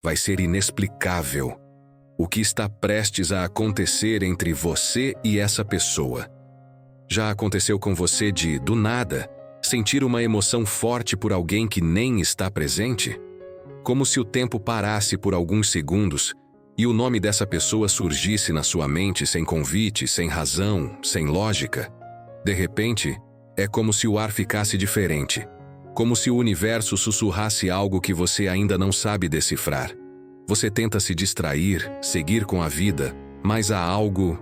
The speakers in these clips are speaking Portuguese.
vai ser inexplicável. O que está prestes a acontecer entre você e essa pessoa. Já aconteceu com você de, do nada, sentir uma emoção forte por alguém que nem está presente? Como se o tempo parasse por alguns segundos e o nome dessa pessoa surgisse na sua mente sem convite, sem razão, sem lógica. De repente, é como se o ar ficasse diferente, como se o universo sussurrasse algo que você ainda não sabe decifrar. Você tenta se distrair, seguir com a vida, mas há algo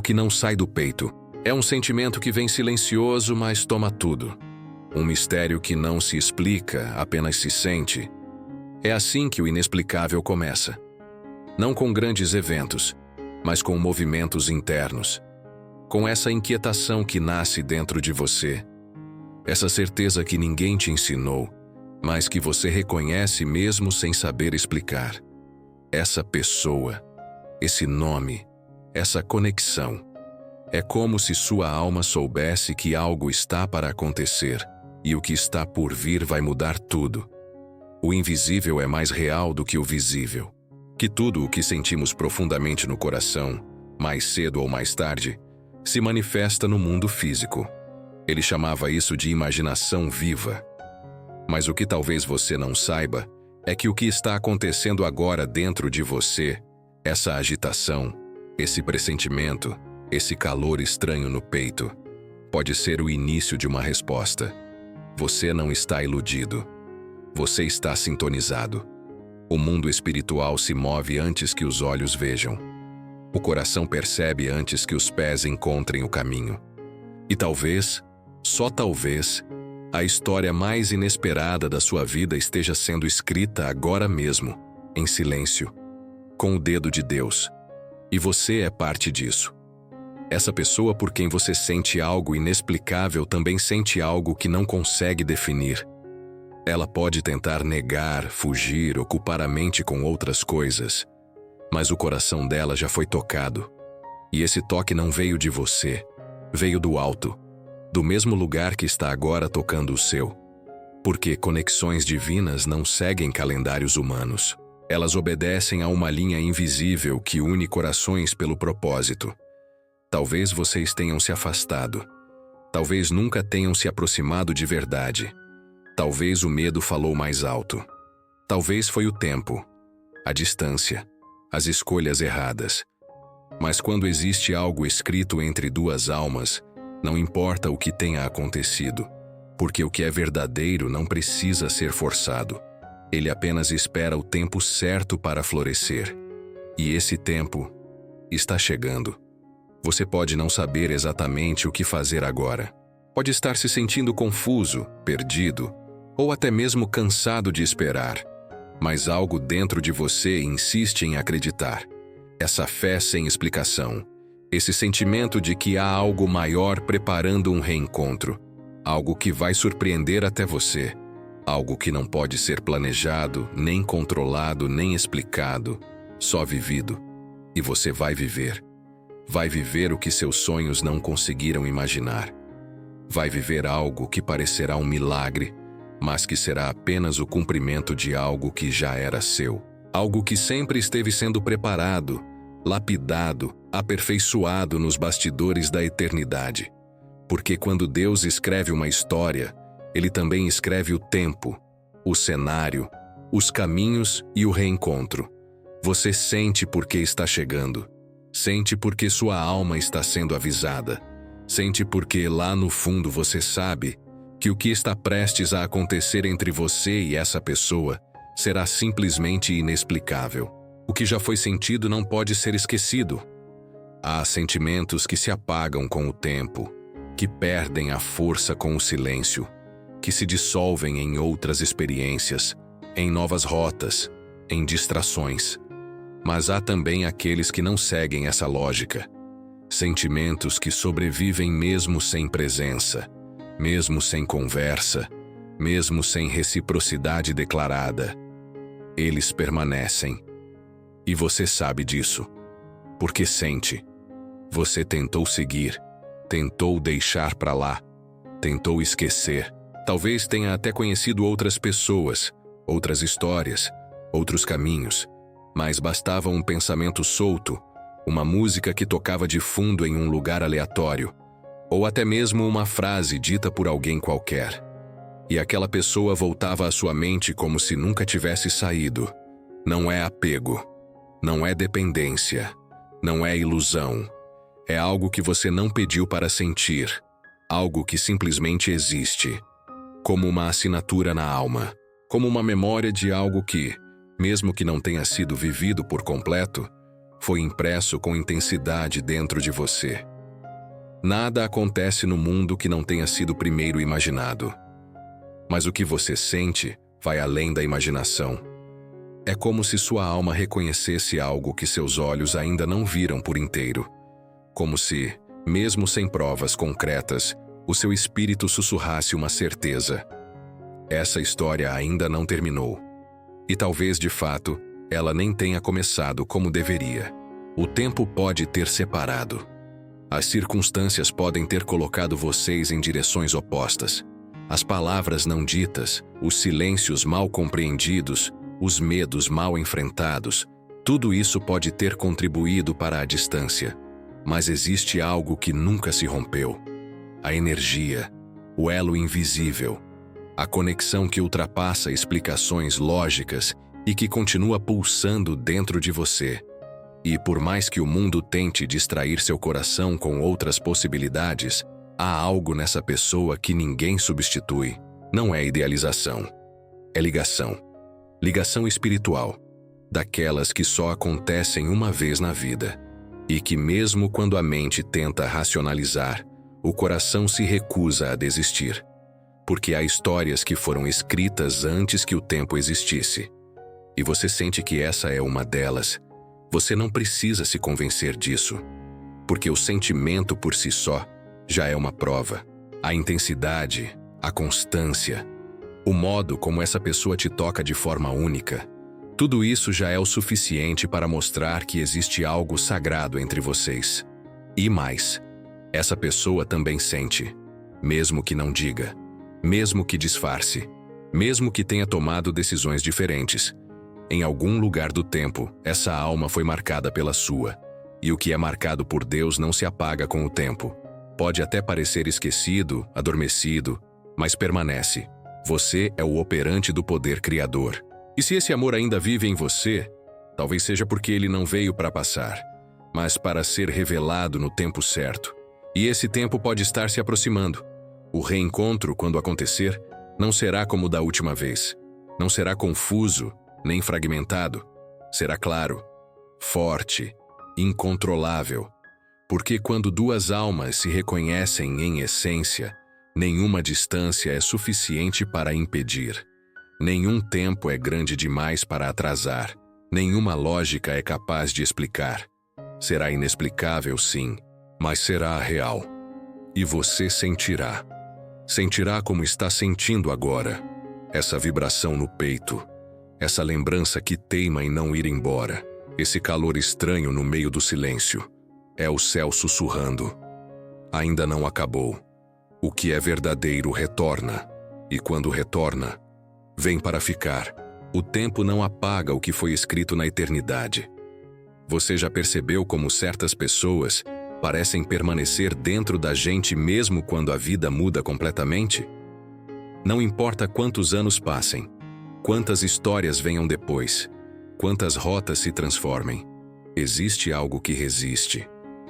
que não sai do peito. É um sentimento que vem silencioso, mas toma tudo. Um mistério que não se explica, apenas se sente. É assim que o inexplicável começa. Não com grandes eventos, mas com movimentos internos. Com essa inquietação que nasce dentro de você. Essa certeza que ninguém te ensinou, mas que você reconhece mesmo sem saber explicar. Essa pessoa, esse nome, essa conexão. É como se sua alma soubesse que algo está para acontecer e o que está por vir vai mudar tudo. O invisível é mais real do que o visível. Que tudo o que sentimos profundamente no coração, mais cedo ou mais tarde, se manifesta no mundo físico. Ele chamava isso de imaginação viva. Mas o que talvez você não saiba é que o que está acontecendo agora dentro de você, essa agitação, esse pressentimento, esse calor estranho no peito, pode ser o início de uma resposta. Você não está iludido. Você está sintonizado. O mundo espiritual se move antes que os olhos vejam. O coração percebe antes que os pés encontrem o caminho. E talvez, só talvez, a história mais inesperada da sua vida esteja sendo escrita agora mesmo, em silêncio, com o dedo de Deus. E você é parte disso. Essa pessoa por quem você sente algo inexplicável também sente algo que não consegue definir. Ela pode tentar negar, fugir, ocupar a mente com outras coisas, mas o coração dela já foi tocado. E esse toque não veio de você, veio do alto, do mesmo lugar que está agora tocando o seu. Porque conexões divinas não seguem calendários humanos. Elas obedecem a uma linha invisível que une corações pelo propósito. Talvez vocês tenham se afastado. Talvez nunca tenham se aproximado de verdade. Talvez o medo falou mais alto. Talvez foi o tempo, a distância, as escolhas erradas. Mas quando existe algo escrito entre duas almas, não importa o que tenha acontecido, porque o que é verdadeiro não precisa ser forçado. Ele apenas espera o tempo certo para florescer. E esse tempo está chegando. Você pode não saber exatamente o que fazer agora. Pode estar se sentindo confuso, perdido, ou até mesmo cansado de esperar. Mas algo dentro de você insiste em acreditar. Essa fé sem explicação. Esse sentimento de que há algo maior preparando um reencontro. Algo que vai surpreender até você. Algo que não pode ser planejado, nem controlado, nem explicado. Só vivido. E você vai viver. Vai viver o que seus sonhos não conseguiram imaginar. Vai viver algo que parecerá um milagre, mas que será apenas o cumprimento de algo que já era seu. Algo que sempre esteve sendo preparado, lapidado, aperfeiçoado nos bastidores da eternidade. Porque quando Deus escreve uma história, Ele também escreve o tempo, o cenário, os caminhos e o reencontro. Você sente porque está chegando. Sente porque sua alma está sendo avisada. Sente porque lá no fundo você sabe que o que está prestes a acontecer entre você e essa pessoa será simplesmente inexplicável. O que já foi sentido não pode ser esquecido. Há sentimentos que se apagam com o tempo, que perdem a força com o silêncio, que se dissolvem em outras experiências, em novas rotas, em distrações. Mas há também aqueles que não seguem essa lógica. Sentimentos que sobrevivem mesmo sem presença, mesmo sem conversa, mesmo sem reciprocidade declarada. Eles permanecem. E você sabe disso. Porque sente. Você tentou seguir, tentou deixar para lá, tentou esquecer. Talvez tenha até conhecido outras pessoas, outras histórias, outros caminhos, mas bastava um pensamento solto, uma música que tocava de fundo em um lugar aleatório, ou até mesmo uma frase dita por alguém qualquer. E aquela pessoa voltava à sua mente como se nunca tivesse saído. Não é apego, não é dependência, não é ilusão. É algo que você não pediu para sentir, algo que simplesmente existe, como uma assinatura na alma, como uma memória de algo que, mesmo que não tenha sido vivido por completo, foi impresso com intensidade dentro de você. Nada acontece no mundo que não tenha sido primeiro imaginado. Mas o que você sente vai além da imaginação. É como se sua alma reconhecesse algo que seus olhos ainda não viram por inteiro. Como se, mesmo sem provas concretas, o seu espírito sussurrasse uma certeza. Essa história ainda não terminou. E talvez, de fato, ela nem tenha começado como deveria. O tempo pode ter separado. As circunstâncias podem ter colocado vocês em direções opostas. As palavras não ditas, os silêncios mal compreendidos, os medos mal enfrentados, tudo isso pode ter contribuído para a distância. Mas existe algo que nunca se rompeu. A energia, o elo invisível, a conexão que ultrapassa explicações lógicas e que continua pulsando dentro de você. E por mais que o mundo tente distrair seu coração com outras possibilidades, há algo nessa pessoa que ninguém substitui. Não é idealização. É ligação. Ligação espiritual. Daquelas que só acontecem uma vez na vida. E que mesmo quando a mente tenta racionalizar, o coração se recusa a desistir. Porque há histórias que foram escritas antes que o tempo existisse. E você sente que essa é uma delas. Você não precisa se convencer disso. Porque o sentimento por si só já é uma prova. A intensidade, a constância, o modo como essa pessoa te toca de forma única, tudo isso já é o suficiente para mostrar que existe algo sagrado entre vocês. E mais, essa pessoa também sente, mesmo que não diga, mesmo que disfarce, mesmo que tenha tomado decisões diferentes. Em algum lugar do tempo, essa alma foi marcada pela sua, e o que é marcado por Deus não se apaga com o tempo. Pode até parecer esquecido, adormecido, mas permanece. Você é o operante do poder criador. E se esse amor ainda vive em você, talvez seja porque ele não veio para passar, mas para ser revelado no tempo certo. E esse tempo pode estar se aproximando. O reencontro, quando acontecer, não será como da última vez. Não será confuso, nem fragmentado. Será claro, forte, incontrolável. Porque quando duas almas se reconhecem em essência, nenhuma distância é suficiente para impedir. Nenhum tempo é grande demais para atrasar. Nenhuma lógica é capaz de explicar. Será inexplicável, sim, mas será real. E você sentirá. Sentirá como está sentindo agora. Essa vibração no peito. Essa lembrança que teima em não ir embora. Esse calor estranho no meio do silêncio. É o céu sussurrando. Ainda não acabou. O que é verdadeiro retorna. E quando retorna, vem para ficar. O tempo não apaga o que foi escrito na eternidade. Você já percebeu como certas pessoas parecem permanecer dentro da gente mesmo quando a vida muda completamente? Não importa quantos anos passem, quantas histórias venham depois, quantas rotas se transformem, existe algo que resiste.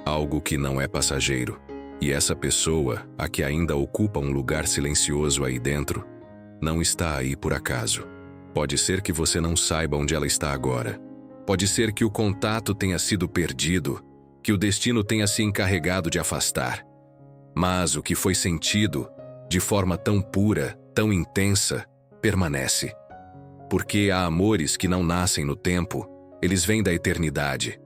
Algo que não é passageiro. E essa pessoa, a que ainda ocupa um lugar silencioso aí dentro, não está aí por acaso. Pode ser que você não saiba onde ela está agora. Pode ser que o contato tenha sido perdido, que o destino tenha se encarregado de afastar. Mas o que foi sentido, de forma tão pura, tão intensa, permanece. Porque há amores que não nascem no tempo, eles vêm da eternidade.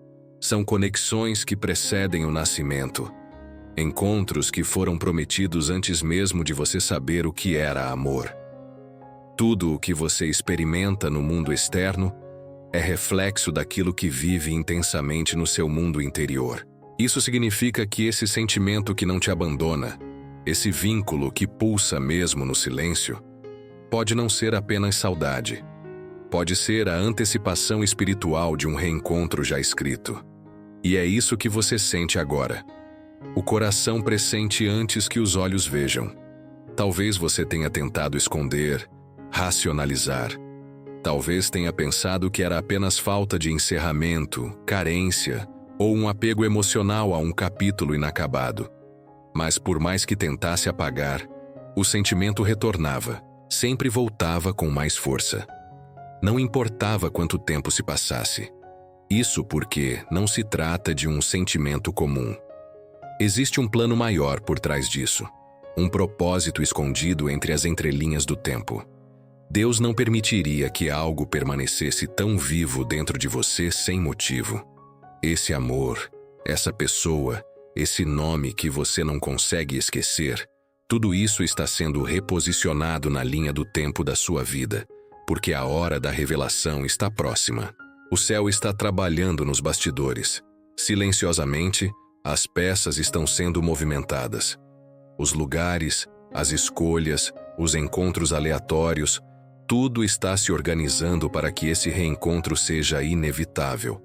São conexões que precedem o nascimento. Encontros que foram prometidos antes mesmo de você saber o que era amor. Tudo o que você experimenta no mundo externo é reflexo daquilo que vive intensamente no seu mundo interior. Isso significa que esse sentimento que não te abandona, esse vínculo que pulsa mesmo no silêncio, pode não ser apenas saudade. pode ser a antecipação espiritual de um reencontro já escrito. E é isso que você sente agora. O coração pressente antes que os olhos vejam. Talvez você tenha tentado esconder, racionalizar. Talvez tenha pensado que era apenas falta de encerramento, carência ou um apego emocional a um capítulo inacabado. Mas por mais que tentasse apagar, o sentimento retornava, sempre voltava com mais força. Não importava quanto tempo se passasse. Isso porque não se trata de um sentimento comum. Existe um plano maior por trás disso, um propósito escondido entre as entrelinhas do tempo. Deus não permitiria que algo permanecesse tão vivo dentro de você sem motivo. Esse amor, essa pessoa, esse nome que você não consegue esquecer, tudo isso está sendo reposicionado na linha do tempo da sua vida, porque a hora da revelação está próxima. O céu está trabalhando nos bastidores. Silenciosamente, as peças estão sendo movimentadas. Os lugares, as escolhas, os encontros aleatórios, tudo está se organizando para que esse reencontro seja inevitável.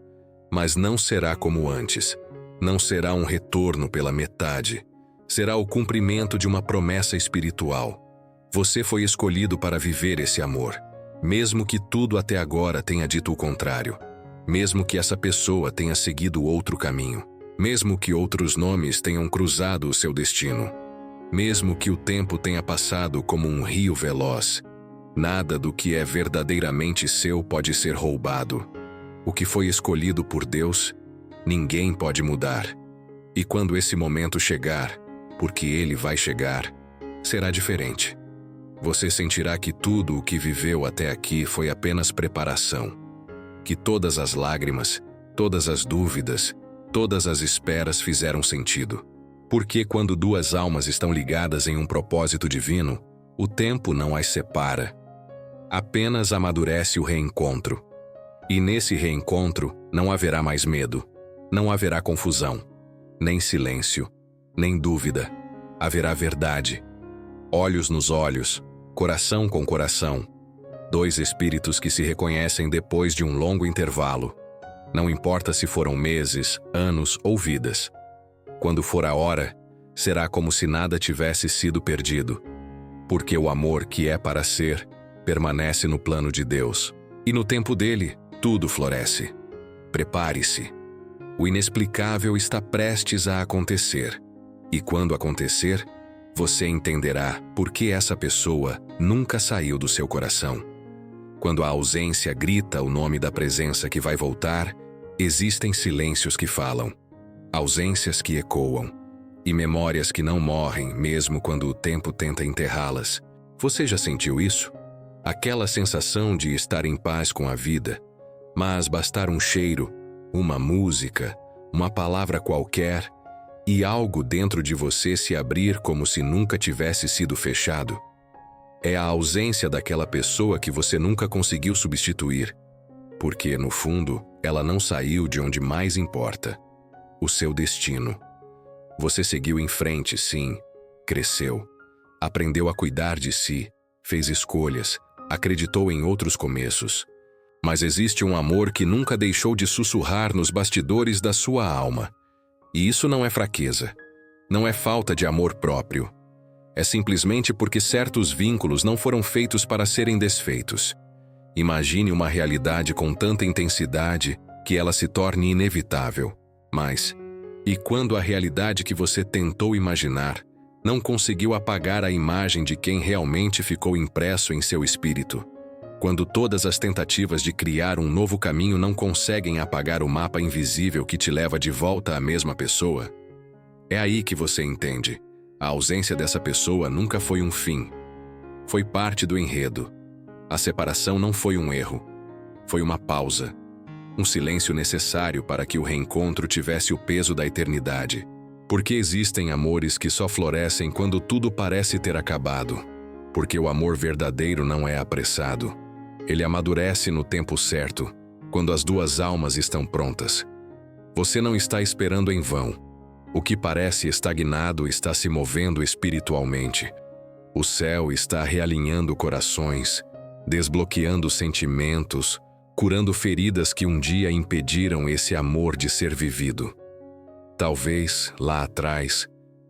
Mas não será como antes. Não será um retorno pela metade. Será o cumprimento de uma promessa espiritual. Você foi escolhido para viver esse amor, mesmo que tudo até agora tenha dito o contrário. Mesmo que essa pessoa tenha seguido outro caminho. Mesmo que outros nomes tenham cruzado o seu destino. Mesmo que o tempo tenha passado como um rio veloz. Nada do que é verdadeiramente seu pode ser roubado. O que foi escolhido por Deus, ninguém pode mudar. E quando esse momento chegar, porque ele vai chegar, será diferente. Você sentirá que tudo o que viveu até aqui foi apenas preparação. Que todas as lágrimas, todas as dúvidas, todas as esperas fizeram sentido. Porque quando duas almas estão ligadas em um propósito divino, o tempo não as separa. Apenas amadurece o reencontro. E nesse reencontro não haverá mais medo, não haverá confusão, nem silêncio, nem dúvida. Haverá verdade. Olhos nos olhos, coração com coração. Dois espíritos que se reconhecem depois de um longo intervalo. Não importa se foram meses, anos ou vidas. Quando for a hora, será como se nada tivesse sido perdido. Porque o amor que é para ser, permanece no plano de Deus. E no tempo dele, tudo floresce. Prepare-se. O inexplicável está prestes a acontecer. E quando acontecer, você entenderá por que essa pessoa nunca saiu do seu coração. Quando a ausência grita o nome da presença que vai voltar, existem silêncios que falam, ausências que ecoam, e memórias que não morrem mesmo quando o tempo tenta enterrá-las. Você já sentiu isso? Aquela sensação de estar em paz com a vida, mas bastar um cheiro, uma música, uma palavra qualquer, e algo dentro de você se abrir como se nunca tivesse sido fechado. É a ausência daquela pessoa que você nunca conseguiu substituir, porque, no fundo, ela não saiu de onde mais importa, o seu destino. Você seguiu em frente, sim, cresceu, aprendeu a cuidar de si, fez escolhas, acreditou em outros começos. Mas existe um amor que nunca deixou de sussurrar nos bastidores da sua alma. E isso não é fraqueza, não é falta de amor próprio. É simplesmente porque certos vínculos não foram feitos para serem desfeitos. Imagine uma realidade com tanta intensidade que ela se torne inevitável. Mas, e quando a realidade que você tentou imaginar não conseguiu apagar a imagem de quem realmente ficou impresso em seu espírito? Quando todas as tentativas de criar um novo caminho não conseguem apagar o mapa invisível que te leva de volta à mesma pessoa? É aí que você entende. A ausência dessa pessoa nunca foi um fim. Foi parte do enredo. A separação não foi um erro. Foi uma pausa. Um silêncio necessário para que o reencontro tivesse o peso da eternidade. Porque existem amores que só florescem quando tudo parece ter acabado. Porque o amor verdadeiro não é apressado. Ele amadurece no tempo certo, quando as duas almas estão prontas. Você não está esperando em vão. O que parece estagnado está se movendo espiritualmente. O céu está realinhando corações, desbloqueando sentimentos, curando feridas que um dia impediram esse amor de ser vivido. Talvez, lá atrás,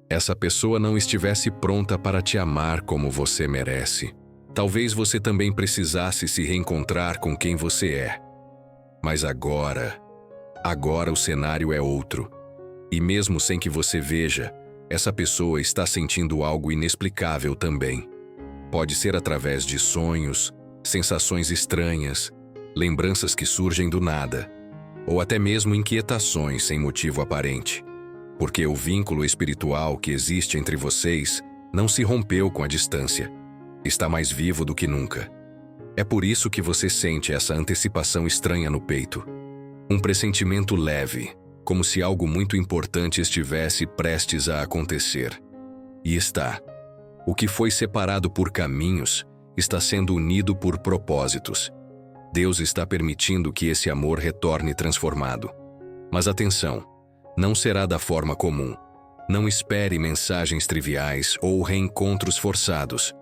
essa pessoa não estivesse pronta para te amar como você merece. Talvez você também precisasse se reencontrar com quem você é. Mas agora o cenário é outro. E mesmo sem que você veja, essa pessoa está sentindo algo inexplicável também. Pode ser através de sonhos, sensações estranhas, lembranças que surgem do nada, ou até mesmo inquietações sem motivo aparente. Porque o vínculo espiritual que existe entre vocês não se rompeu com a distância. Está mais vivo do que nunca. É por isso que você sente essa antecipação estranha no peito. Um pressentimento leve, como se algo muito importante estivesse prestes a acontecer. E está. O que foi separado por caminhos está sendo unido por propósitos. Deus está permitindo que esse amor retorne transformado. Mas atenção, não será da forma comum. Não espere mensagens triviais ou reencontros forçados.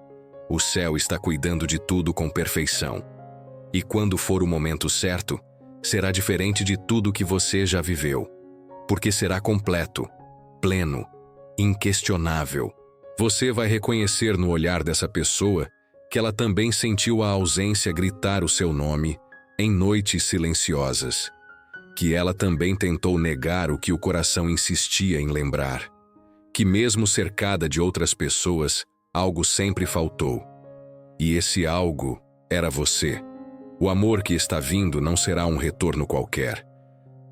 O céu está cuidando de tudo com perfeição. E quando for o momento certo, será diferente de tudo que você já viveu. Porque será completo, pleno, inquestionável. Você vai reconhecer no olhar dessa pessoa que ela também sentiu a ausência gritar o seu nome em noites silenciosas. Que ela também tentou negar o que o coração insistia em lembrar. Que mesmo cercada de outras pessoas, algo sempre faltou. E esse algo era você. O amor que está vindo não será um retorno qualquer.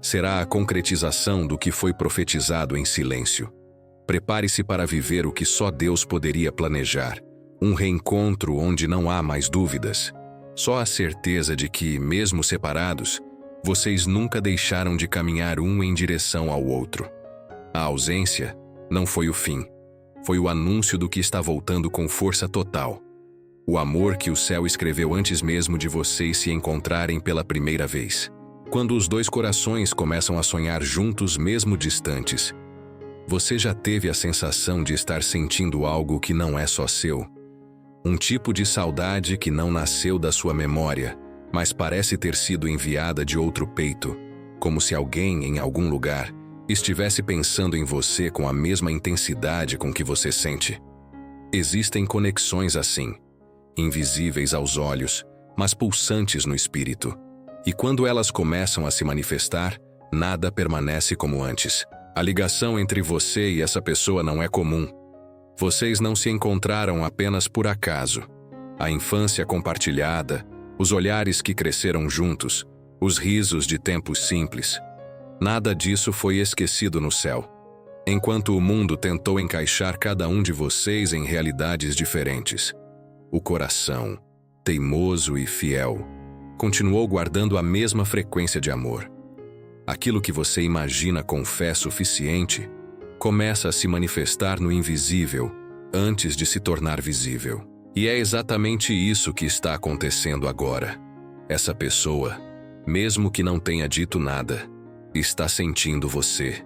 Será a concretização do que foi profetizado em silêncio. Prepare-se para viver o que só Deus poderia planejar. Um reencontro onde não há mais dúvidas. Só a certeza de que, mesmo separados, vocês nunca deixaram de caminhar um em direção ao outro. A ausência não foi o fim. Foi o anúncio do que está voltando com força total. O amor que o céu escreveu antes mesmo de vocês se encontrarem pela primeira vez. Quando os dois corações começam a sonhar juntos mesmo distantes, você já teve a sensação de estar sentindo algo que não é só seu? Um tipo de saudade que não nasceu da sua memória, mas parece ter sido enviada de outro peito, como se alguém, em algum lugar, estivesse pensando em você com a mesma intensidade com que você sente. Existem conexões assim, invisíveis aos olhos, mas pulsantes no espírito. E quando elas começam a se manifestar, nada permanece como antes. A ligação entre você e essa pessoa não é comum. Vocês não se encontraram apenas por acaso. A infância compartilhada, os olhares que cresceram juntos, os risos de tempos simples. Nada disso foi esquecido no céu. Enquanto o mundo tentou encaixar cada um de vocês em realidades diferentes, o coração, teimoso e fiel, continuou guardando a mesma frequência de amor. Aquilo que você imagina com fé suficiente começa a se manifestar no invisível antes de se tornar visível. E é exatamente isso que está acontecendo agora. Essa pessoa, mesmo que não tenha dito nada, está sentindo você,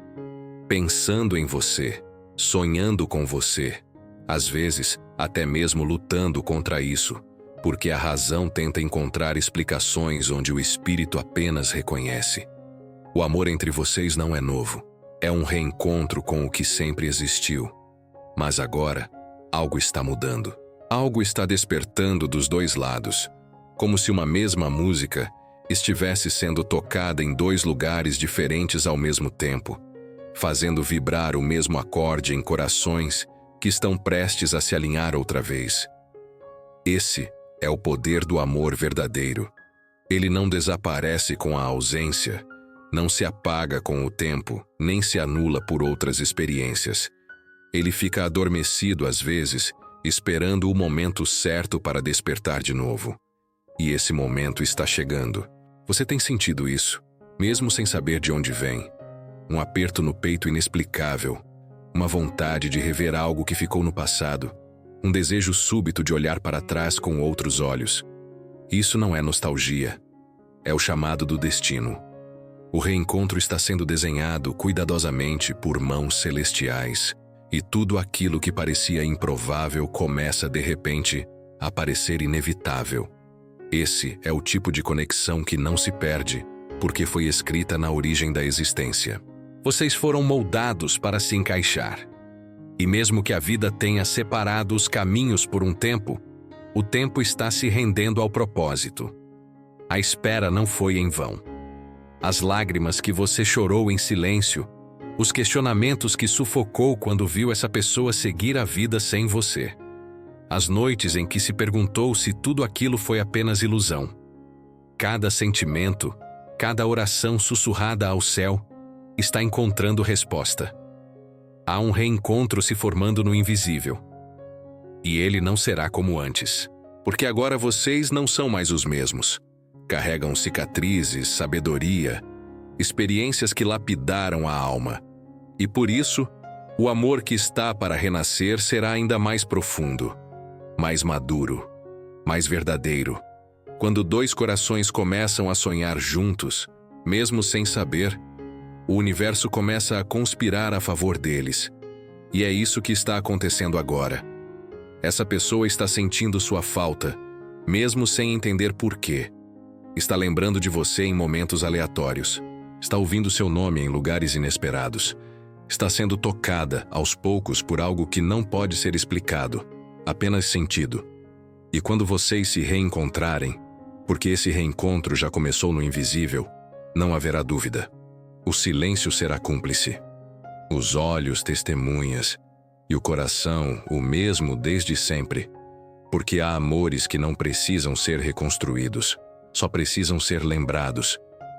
pensando em você, sonhando com você, às vezes até mesmo lutando contra isso, porque a razão tenta encontrar explicações onde o espírito apenas reconhece. O amor entre vocês não é novo, é um reencontro com o que sempre existiu. Mas agora, algo está mudando. Algo está despertando dos dois lados, como se uma mesma música estivesse sendo tocada em dois lugares diferentes ao mesmo tempo, fazendo vibrar o mesmo acorde em corações que estão prestes a se alinhar outra vez. Esse é o poder do amor verdadeiro. Ele não desaparece com a ausência, não se apaga com o tempo, nem se anula por outras experiências. Ele fica adormecido às vezes, esperando o momento certo para despertar de novo. E esse momento está chegando. Você tem sentido isso, mesmo sem saber de onde vem. Um aperto no peito inexplicável, uma vontade de rever algo que ficou no passado, um desejo súbito de olhar para trás com outros olhos. Isso não é nostalgia, é o chamado do destino. O reencontro está sendo desenhado cuidadosamente por mãos celestiais, e tudo aquilo que parecia improvável começa de repente a parecer inevitável. Esse é o tipo de conexão que não se perde, porque foi escrita na origem da existência. Vocês foram moldados para se encaixar. E mesmo que a vida tenha separado os caminhos por um tempo, o tempo está se rendendo ao propósito. A espera não foi em vão. As lágrimas que você chorou em silêncio, os questionamentos que sufocou quando viu essa pessoa seguir a vida sem você. As noites em que se perguntou se tudo aquilo foi apenas ilusão. Cada sentimento, cada oração sussurrada ao céu, está encontrando resposta. Há um reencontro se formando no invisível. E ele não será como antes, porque agora vocês não são mais os mesmos. Carregam cicatrizes, sabedoria, experiências que lapidaram a alma. E por isso, o amor que está para renascer será ainda mais profundo, mais maduro, mais verdadeiro. Quando dois corações começam a sonhar juntos, mesmo sem saber, o universo começa a conspirar a favor deles. E é isso que está acontecendo agora. Essa pessoa está sentindo sua falta, mesmo sem entender por quê. Está lembrando de você em momentos aleatórios. Está ouvindo seu nome em lugares inesperados. Está sendo tocada, aos poucos, por algo que não pode ser explicado, apenas sentido. E quando vocês se reencontrarem, porque esse reencontro já começou no invisível, não haverá dúvida. O silêncio será cúmplice. Os olhos testemunhas, e o coração o mesmo desde sempre. Porque há amores que não precisam ser reconstruídos, só precisam ser lembrados.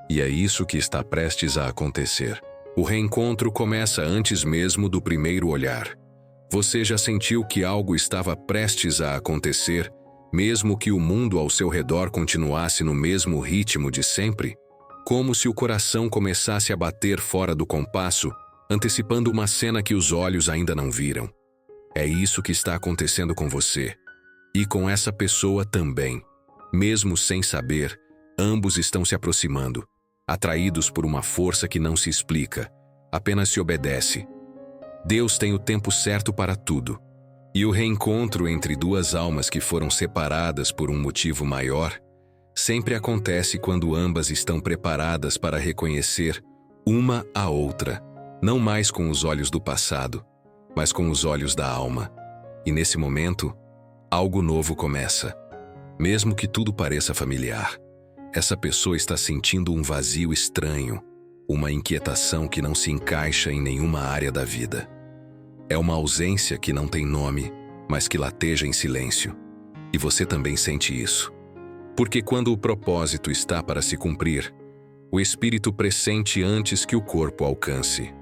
E é isso que está prestes a acontecer. O reencontro começa antes mesmo do primeiro olhar. Você já sentiu que algo estava prestes a acontecer, mesmo que o mundo ao seu redor continuasse no mesmo ritmo de sempre? Como se o coração começasse a bater fora do compasso, antecipando uma cena que os olhos ainda não viram. É isso que está acontecendo com você. E com essa pessoa também. Mesmo sem saber, ambos estão se aproximando, atraídos por uma força que não se explica, apenas se obedece. Deus tem o tempo certo para tudo. E o reencontro entre duas almas que foram separadas por um motivo maior sempre acontece quando ambas estão preparadas para reconhecer uma a outra, não mais com os olhos do passado, mas com os olhos da alma. E nesse momento, algo novo começa. Mesmo que tudo pareça familiar, essa pessoa está sentindo um vazio estranho, uma inquietação que não se encaixa em nenhuma área da vida. É uma ausência que não tem nome, mas que lateja em silêncio. E você também sente isso. Porque quando o propósito está para se cumprir, o espírito pressente antes que o corpo alcance.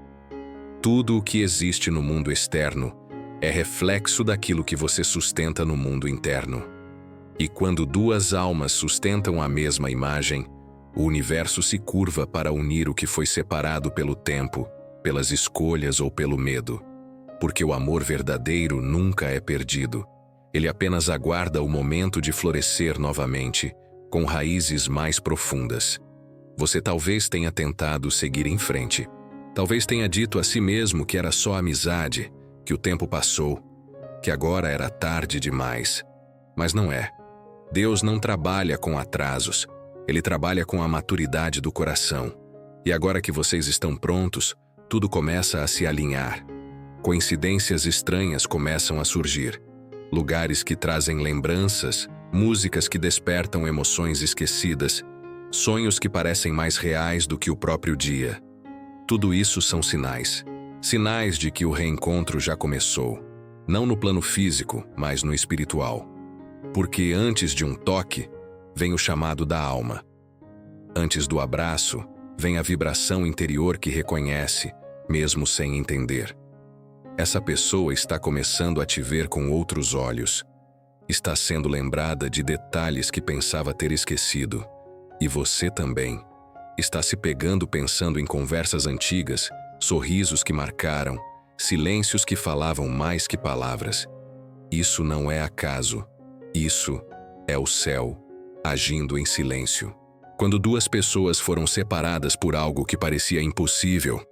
Tudo o que existe no mundo externo é reflexo daquilo que você sustenta no mundo interno. E quando duas almas sustentam a mesma imagem, o universo se curva para unir o que foi separado pelo tempo, pelas escolhas ou pelo medo. Porque o amor verdadeiro nunca é perdido. Ele apenas aguarda o momento de florescer novamente, com raízes mais profundas. Você talvez tenha tentado seguir em frente. Talvez tenha dito a si mesmo que era só amizade, que o tempo passou, que agora era tarde demais. Mas não é. Deus não trabalha com atrasos. Ele trabalha com a maturidade do coração. E agora que vocês estão prontos, tudo começa a se alinhar. Coincidências estranhas começam a surgir. Lugares que trazem lembranças, músicas que despertam emoções esquecidas, sonhos que parecem mais reais do que o próprio dia. Tudo isso são sinais. Sinais de que o reencontro já começou. Não no plano físico, mas no espiritual. Porque antes de um toque, vem o chamado da alma. Antes do abraço, vem a vibração interior que reconhece, mesmo sem entender. Essa pessoa está começando a te ver com outros olhos. Está sendo lembrada de detalhes que pensava ter esquecido. E você também. Está se pegando pensando em conversas antigas, sorrisos que marcaram, silêncios que falavam mais que palavras. Isso não é acaso. Isso é o céu, agindo em silêncio. Quando duas pessoas foram separadas por algo que parecia impossível,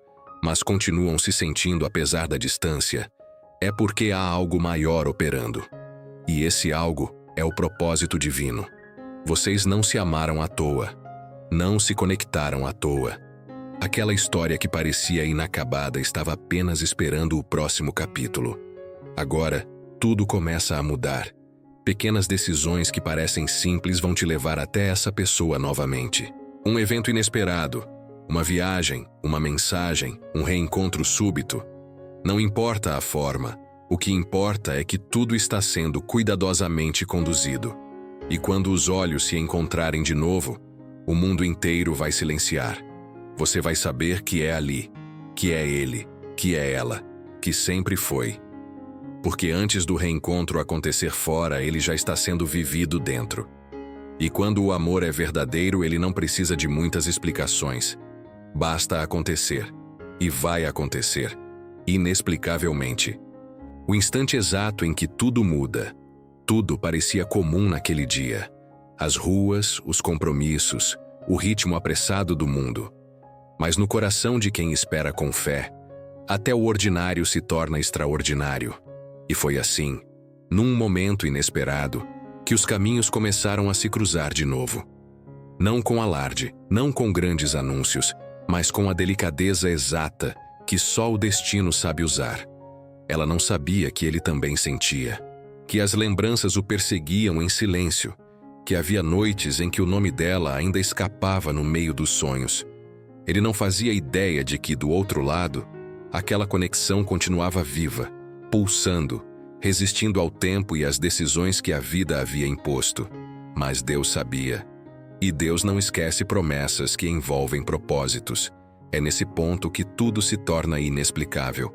mas continuam se sentindo apesar da distância, é porque há algo maior operando. E esse algo é o propósito divino. Vocês não se amaram à toa. Não se conectaram à toa. Aquela história que parecia inacabada estava apenas esperando o próximo capítulo. Agora, tudo começa a mudar. Pequenas decisões que parecem simples vão te levar até essa pessoa novamente. Um evento inesperado, uma viagem, uma mensagem, um reencontro súbito. Não importa a forma, o que importa é que tudo está sendo cuidadosamente conduzido. E quando os olhos se encontrarem de novo, o mundo inteiro vai silenciar. Você vai saber que é ali, que é ele, que é ela, que sempre foi. Porque antes do reencontro acontecer fora, ele já está sendo vivido dentro. E quando o amor é verdadeiro, ele não precisa de muitas explicações. Basta acontecer. E vai acontecer. Inexplicavelmente. O instante exato em que tudo muda. Tudo parecia comum naquele dia. As ruas, os compromissos, o ritmo apressado do mundo. Mas no coração de quem espera com fé, até o ordinário se torna extraordinário. E foi assim, num momento inesperado, que os caminhos começaram a se cruzar de novo. Não com alarde, não com grandes anúncios, mas com a delicadeza exata que só o destino sabe usar. Ela não sabia que ele também sentia, que as lembranças o perseguiam em silêncio, que havia noites em que o nome dela ainda escapava no meio dos sonhos. Ele não fazia ideia de que, do outro lado, aquela conexão continuava viva, pulsando, resistindo ao tempo e às decisões que a vida havia imposto. Mas Deus sabia. E Deus não esquece promessas que envolvem propósitos. É nesse ponto que tudo se torna inexplicável.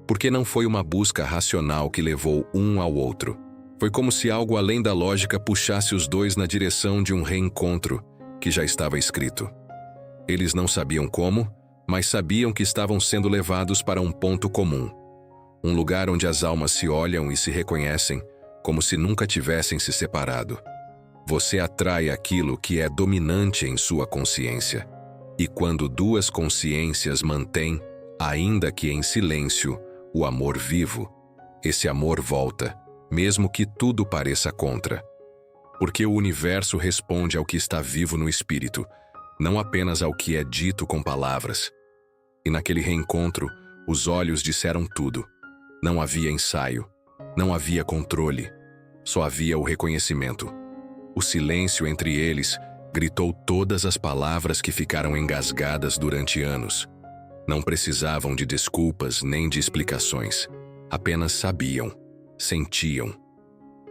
Porque não foi uma busca racional que levou um ao outro. Foi como se algo além da lógica puxasse os dois na direção de um reencontro que já estava escrito. Eles não sabiam como, mas sabiam que estavam sendo levados para um ponto comum. Um lugar onde as almas se olham e se reconhecem, como se nunca tivessem se separado. Você atrai aquilo que é dominante em sua consciência. E quando duas consciências mantêm, ainda que em silêncio, o amor vivo, esse amor volta, mesmo que tudo pareça contra. Porque o universo responde ao que está vivo no espírito, não apenas ao que é dito com palavras. E naquele reencontro, os olhos disseram tudo. Não havia ensaio, não havia controle, só havia o reconhecimento. O silêncio entre eles gritou todas as palavras que ficaram engasgadas durante anos. Não precisavam de desculpas nem de explicações. Apenas sabiam, sentiam.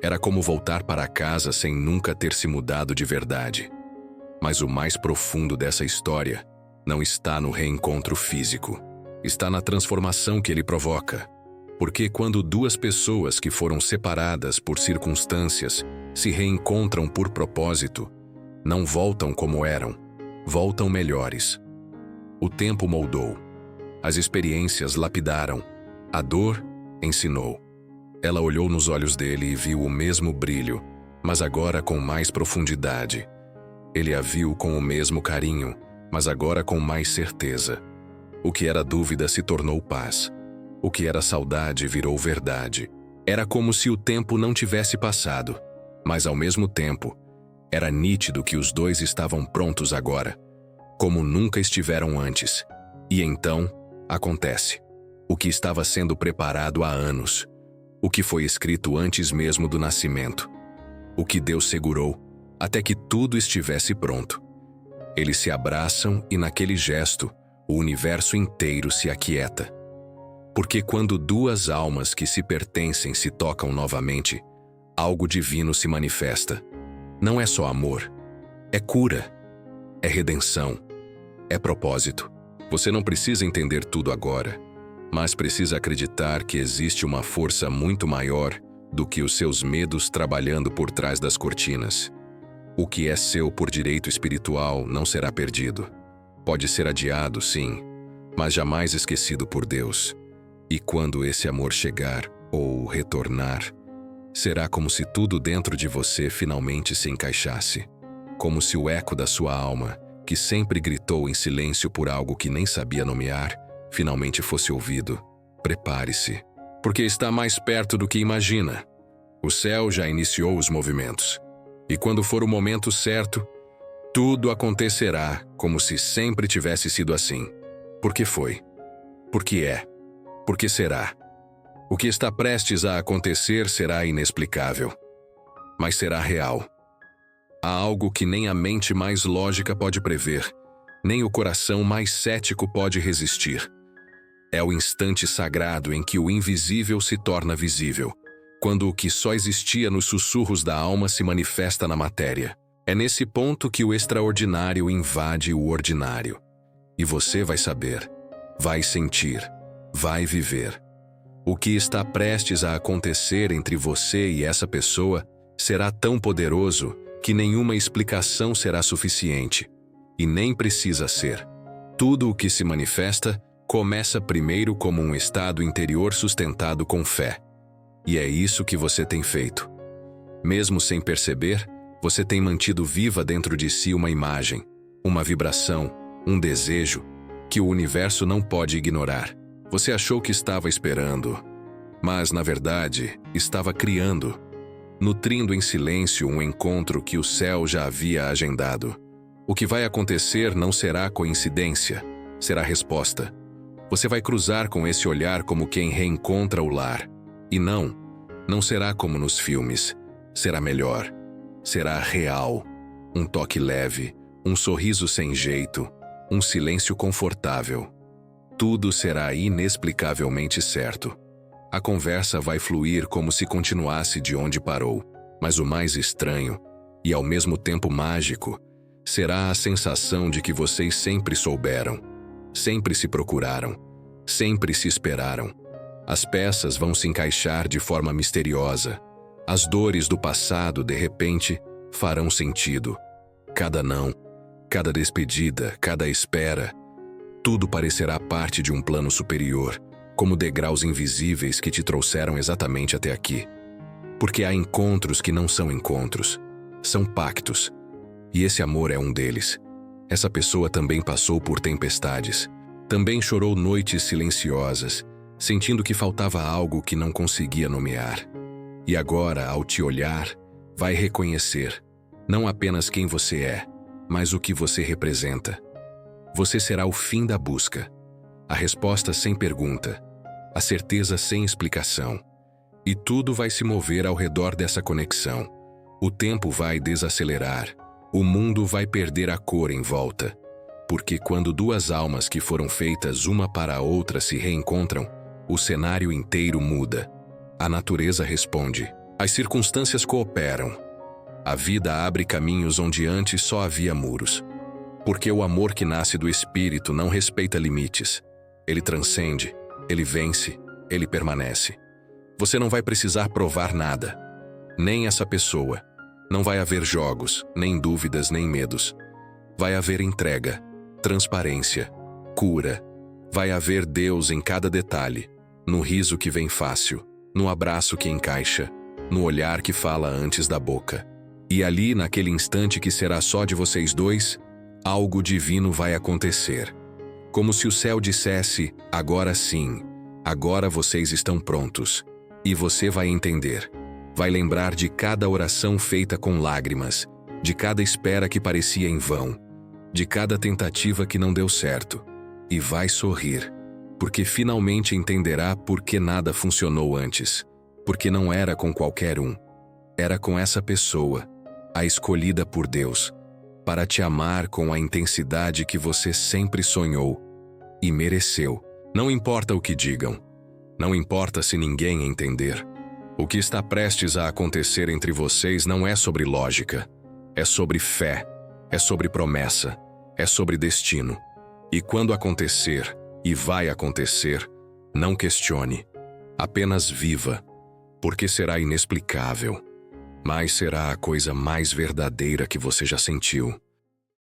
Era como voltar para casa sem nunca ter se mudado de verdade. Mas o mais profundo dessa história não está no reencontro físico. Está na transformação que ele provoca. Porque quando duas pessoas que foram separadas por circunstâncias se reencontram por propósito, não voltam como eram, voltam melhores. O tempo moldou. As experiências lapidaram. A dor ensinou. Ela olhou nos olhos dele e viu o mesmo brilho, mas agora com mais profundidade. Ele a viu com o mesmo carinho, mas agora com mais certeza. O que era dúvida se tornou paz. O que era saudade virou verdade. Era como se o tempo não tivesse passado, mas ao mesmo tempo, era nítido que os dois estavam prontos agora, como nunca estiveram antes. E então, acontece. O que estava sendo preparado há anos. O que foi escrito antes mesmo do nascimento. O que Deus segurou até que tudo estivesse pronto. Eles se abraçam e naquele gesto, o universo inteiro se aquieta. Porque quando duas almas que se pertencem se tocam novamente, algo divino se manifesta. Não é só amor, é cura, é redenção, é propósito. Você não precisa entender tudo agora, mas precisa acreditar que existe uma força muito maior do que os seus medos trabalhando por trás das cortinas. O que é seu por direito espiritual não será perdido. Pode ser adiado, sim, mas jamais esquecido por Deus. E quando esse amor chegar, ou retornar, será como se tudo dentro de você finalmente se encaixasse. Como se o eco da sua alma, que sempre gritou em silêncio por algo que nem sabia nomear, finalmente fosse ouvido. Prepare-se, porque está mais perto do que imagina. O céu já iniciou os movimentos. E quando for o momento certo, tudo acontecerá como se sempre tivesse sido assim. Porque foi. Porque é. Porque será. O que está prestes a acontecer será inexplicável. Mas será real. Há algo que nem a mente mais lógica pode prever, nem o coração mais cético pode resistir. É o instante sagrado em que o invisível se torna visível, quando o que só existia nos sussurros da alma se manifesta na matéria. É nesse ponto que o extraordinário invade o ordinário. E você vai saber, vai sentir, vai viver. O que está prestes a acontecer entre você e essa pessoa será tão poderoso que nenhuma explicação será suficiente. E nem precisa ser. Tudo o que se manifesta começa primeiro como um estado interior sustentado com fé. E é isso que você tem feito. Mesmo sem perceber, você tem mantido viva dentro de si uma imagem, uma vibração, um desejo, que o universo não pode ignorar. Você achou que estava esperando, mas, na verdade, estava criando, nutrindo em silêncio um encontro que o céu já havia agendado. O que vai acontecer não será coincidência, será resposta. Você vai cruzar com esse olhar como quem reencontra o lar. E não será como nos filmes. Será melhor. Será real. Um toque leve, um sorriso sem jeito, um silêncio confortável. Tudo será inexplicavelmente certo. A conversa vai fluir como se continuasse de onde parou. Mas o mais estranho, e ao mesmo tempo mágico, será a sensação de que vocês sempre souberam, sempre se procuraram, sempre se esperaram. As peças vão se encaixar de forma misteriosa. As dores do passado, de repente, farão sentido. Cada não, cada despedida, cada espera, tudo parecerá parte de um plano superior, como degraus invisíveis que te trouxeram exatamente até aqui. Porque há encontros que não são encontros, são pactos. E esse amor é um deles. Essa pessoa também passou por tempestades, também chorou noites silenciosas, sentindo que faltava algo que não conseguia nomear. E agora, ao te olhar, vai reconhecer, não apenas quem você é, mas o que você representa. Você será o fim da busca, a resposta sem pergunta, a certeza sem explicação. E tudo vai se mover ao redor dessa conexão. O tempo vai desacelerar, o mundo vai perder a cor em volta. Porque quando duas almas que foram feitas uma para a outra se reencontram, o cenário inteiro muda. A natureza responde, as circunstâncias cooperam. A vida abre caminhos onde antes só havia muros. Porque o amor que nasce do espírito não respeita limites. Ele transcende, ele vence, ele permanece. Você não vai precisar provar nada, nem essa pessoa. Não vai haver jogos, nem dúvidas, nem medos. Vai haver entrega, transparência, cura. Vai haver Deus em cada detalhe, no riso que vem fácil, no abraço que encaixa, no olhar que fala antes da boca. E ali, naquele instante que será só de vocês dois, algo divino vai acontecer. Como se o céu dissesse, agora sim, agora vocês estão prontos. E você vai entender. Vai lembrar de cada oração feita com lágrimas, de cada espera que parecia em vão, de cada tentativa que não deu certo. E vai sorrir, porque finalmente entenderá por que nada funcionou antes. Porque não era com qualquer um. Era com essa pessoa, a escolhida por Deus, para te amar com a intensidade que você sempre sonhou e mereceu. Não importa o que digam. Não importa se ninguém entender. O que está prestes a acontecer entre vocês não é sobre lógica. É sobre fé. É sobre promessa. É sobre destino. E quando acontecer, e vai acontecer, não questione. Apenas viva. Porque será inexplicável. Mas será a coisa mais verdadeira que você já sentiu.